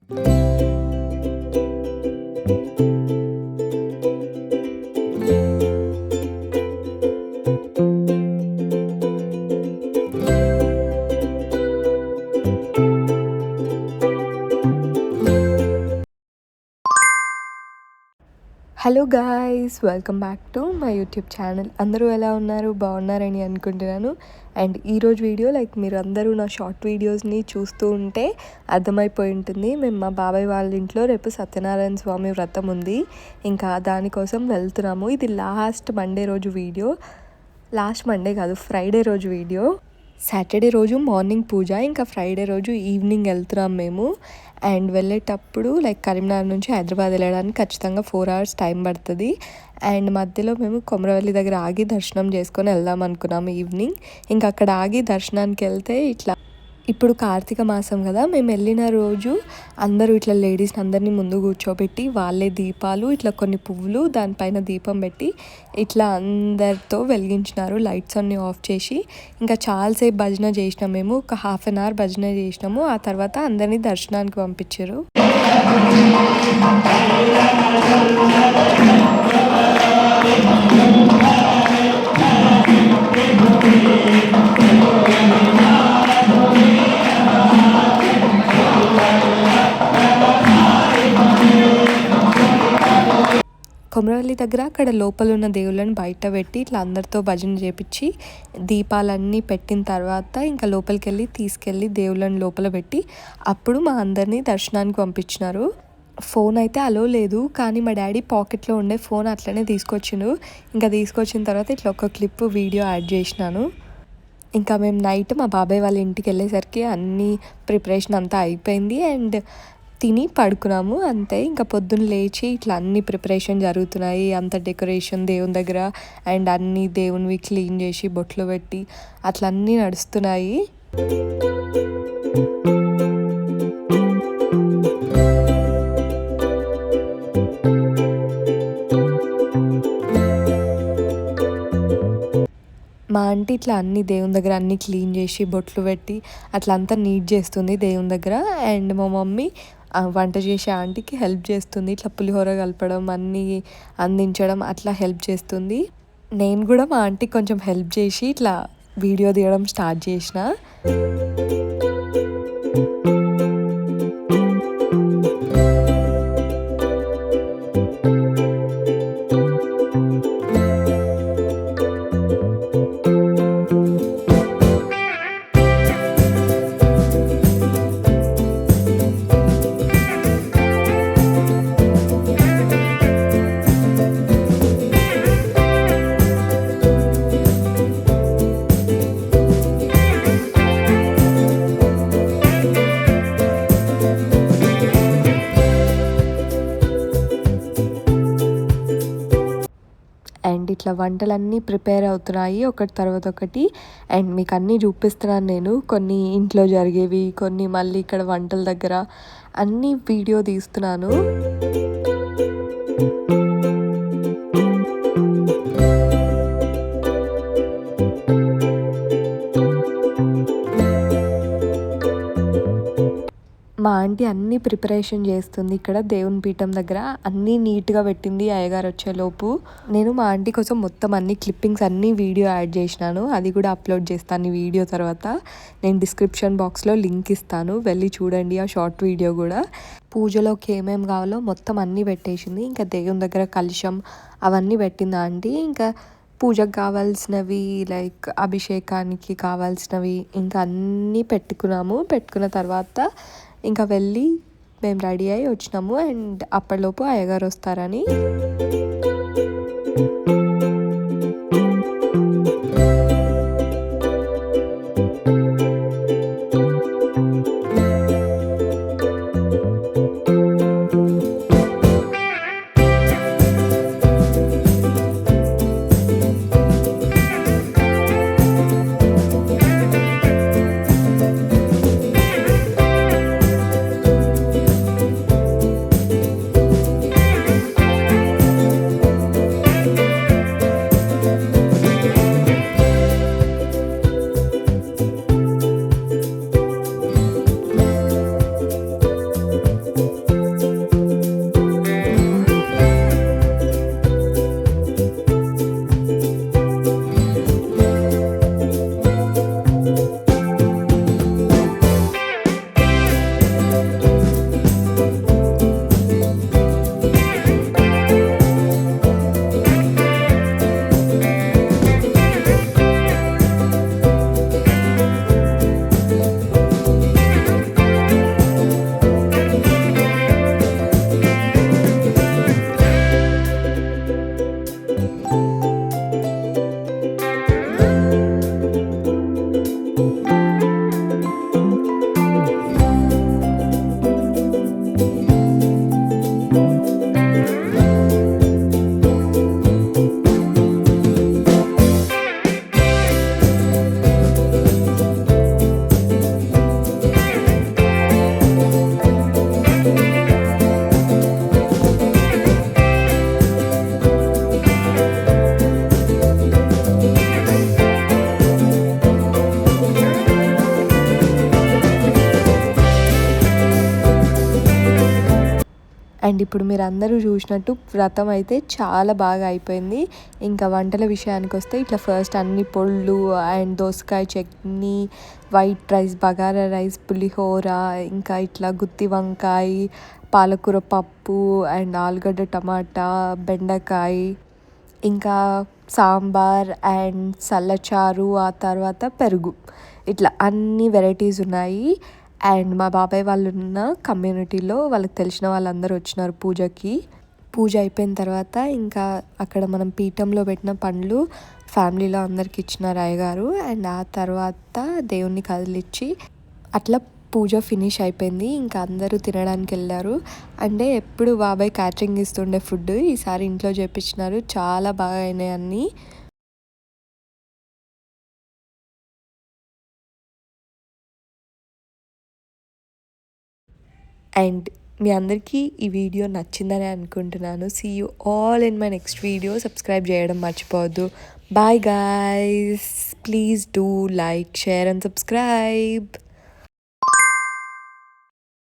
Hello guys, welcome back to my YouTube channel. అందరూ ఎలా ఉన్నారు? బాగున్నారని అనుకుంటున్నాను. అండ్ ఈరోజు వీడియో మీరు అందరూ నా షార్ట్ వీడియోస్ని చూస్తూ ఉంటే అర్థమైపోయి ఉంటుంది. మేము మా బాబాయ్ వాళ్ళ ఇంట్లో రేపు సత్యనారాయణ స్వామి వ్రతం ఉంది. ఇంకా దానికోసం వెళ్తున్నాము. ఇది లాస్ట్ మండే రోజు వీడియో. లాస్ట్ మండే కాదు, ఫ్రైడే రోజు వీడియో. సాటర్డే రోజు మార్నింగ్ పూజ, ఇంకా ఫ్రైడే రోజు ఈవినింగ్ వెళ్తున్నాం మేము. అండ్ వెళ్ళేటప్పుడు కరీంనగర్ నుంచి హైదరాబాద్ వెళ్ళడానికి ఖచ్చితంగా 4 hours టైం పడుతుంది. అండ్ మధ్యలో మేము కొమరవెల్లి దగ్గర ఆగి దర్శనం చేసుకొని వెళ్దాం అనుకున్నాము ఈవినింగ్. ఇంకా అక్కడ ఆగి దర్శనానికి వెళ్తే ఇప్పుడు కార్తీక మాసం కదా, మేము వెళ్ళిన రోజు అందరూ లేడీస్ని అందరినీ ముందు కూర్చోబెట్టి వాళ్ళే దీపాలు కొన్ని పువ్వులు దానిపైన దీపం పెట్టి అందరితో వెలిగించినారు. లైట్స్ అన్నీ ఆఫ్ చేసి ఇంకా చాలాసేపు భజన చేసినాం. మేము ఒక 1/2 hour భజన చేసినాము. ఆ తర్వాత అందరినీ దర్శనానికి పంపించారు. కొమరవెల్లి దగ్గర అక్కడ లోపల ఉన్న దేవుళ్ళని బయట పెట్టి అందరితో భజన చేపించి దీపాలన్నీ పెట్టిన తర్వాత ఇంకా లోపలికి వెళ్ళి తీసుకెళ్ళి దేవుళ్ళని లోపల పెట్టి అప్పుడు మా అందరినీ దర్శనానికి పంపించినారు. ఫోన్ అయితే అలో లేదు, కానీ మా డాడీ పాకెట్లో ఉండే ఫోన్ అట్లనే తీసుకొచ్చిండు. ఇంకా తీసుకొచ్చిన తర్వాత ఒక క్లిప్ వీడియో యాడ్ చేసినాను. ఇంకా మేము నైట్ మా బాబాయ్ వాళ్ళ ఇంటికి వెళ్ళేసరికి అన్నీ ప్రిపరేషన్ అంతా అయిపోయింది. అండ్ తిని పడుకున్నాము అంతే. ఇంకా పొద్దున్న లేచి అన్ని ప్రిపరేషన్ జరుగుతున్నాయి. అంత డెకరేషన్ దేవుని దగ్గర అండ్ అన్నీ దేవునివి క్లీన్ చేసి బొట్లు పెట్టి అన్నీ నడుస్తున్నాయి. మా ఆంటీ అన్ని దేవుని దగ్గర అన్నీ క్లీన్ చేసి బొట్లు పెట్టి అంతా నీట్ చేస్తుంది దేవుని దగ్గర. అండ్ మా మమ్మీ వంట చేసే ఆంటీకి హెల్ప్ చేస్తుంది. పులిహోర కలపడం, అన్నీ అందించడం హెల్ప్ చేస్తుంది. నేను కూడా మా ఆంటీకి కొంచెం హెల్ప్ చేసి వీడియో తీయడం స్టార్ట్ చేసిన. అండ్ వంటలన్నీ ప్రిపేర్ అవుతున్నాయి ఒకటి తర్వాత ఒకటి. అండ్ మీకు అన్నీ చూపిస్తున్నాను నేను. కొన్ని ఇంట్లో జరిగేవి, కొన్ని మళ్ళీ ఇక్కడ వంటల దగ్గర అన్నీ వీడియో తీస్తున్నాను. మా ఆంటీ అన్నీ ప్రిపరేషన్ చేస్తుంది. ఇక్కడ దేవుని పీఠం దగ్గర అన్నీ నీట్గా పెట్టింది అయ్యగారు వచ్చేలోపు. నేను మా ఆంటీ కోసం మొత్తం అన్ని క్లిప్పింగ్స్ అన్నీ వీడియో యాడ్ చేసినాను. అది కూడా అప్లోడ్ చేస్తాను ఈ వీడియో తర్వాత. నేను డిస్క్రిప్షన్ బాక్స్లో లింక్ ఇస్తాను, వెళ్ళి చూడండి ఆ షార్ట్ వీడియో కూడా. పూజలోకి ఏమేమి కావాలో మొత్తం అన్నీ పెట్టేసింది. ఇంకా దేవుని దగ్గర కలశం అవన్నీ పెట్టింది ఆంటీ. ఇంకా పూజకు కావాల్సినవి అభిషేకానికి కావాల్సినవి ఇంకా అన్నీ పెట్టుకున్న తర్వాత ఇంకా వెళ్ళి మేము రెడీ అయ్యి వచ్చినాము. అండ్ అప్పటిలోపు అయ్యగారు వస్తారని. అండ్ ఇప్పుడు మీరు అందరూ చూసినట్టు వ్రతం అయితే చాలా బాగా అయిపోయింది. ఇంకా వంటల విషయానికి వస్తే ఇట్లా ఫస్ట్ అన్ని పొళ్ళు అండ్ దోసకాయ chutney, white rice, bagara rice, పులిహోర, ఇంకా ఇట్లా గుత్తి వంకాయ, పాలకూర పప్పు అండ్ ఆలుగడ్డ టమాటా, బెండకాయ, ఇంకా సాంబార్ అండ్ చల్లచారు, ఆ తర్వాత పెరుగు, ఇట్లా అన్ని వెరైటీస్ ఉన్నాయి. అండ్ మా బాబాయ్ వాళ్ళు ఉన్న కమ్యూనిటీలో వాళ్ళకి తెలిసిన వాళ్ళందరూ వచ్చినారు పూజకి. పూజ అయిపోయిన తర్వాత ఇంకా అక్కడ మనం పీఠంలో పెట్టిన పండ్లు ఫ్యామిలీలో అందరికి ఇచ్చినారు అయ్యగారు. అండ్ ఆ తర్వాత దేవుణ్ణి కదిలిచ్చి అట్లా పూజ ఫినిష్ అయిపోయింది. ఇంకా అందరూ తినడానికి వెళ్ళారు. అంటే ఎప్పుడు బాబాయ్ క్యాటరింగ్ ఇస్తుండే ఫుడ్ ఈసారి ఇంట్లో చేపించినారు. చాలా బాగా అయినాయి అన్నీ. అండ్ మీ అందరికీ ఈ వీడియో నచ్చిందని అనుకుంటున్నాను. See you all in my next video. Subscribe చేయడం మర్చిపోవద్దు. Bye guys, please do like, share and subscribe.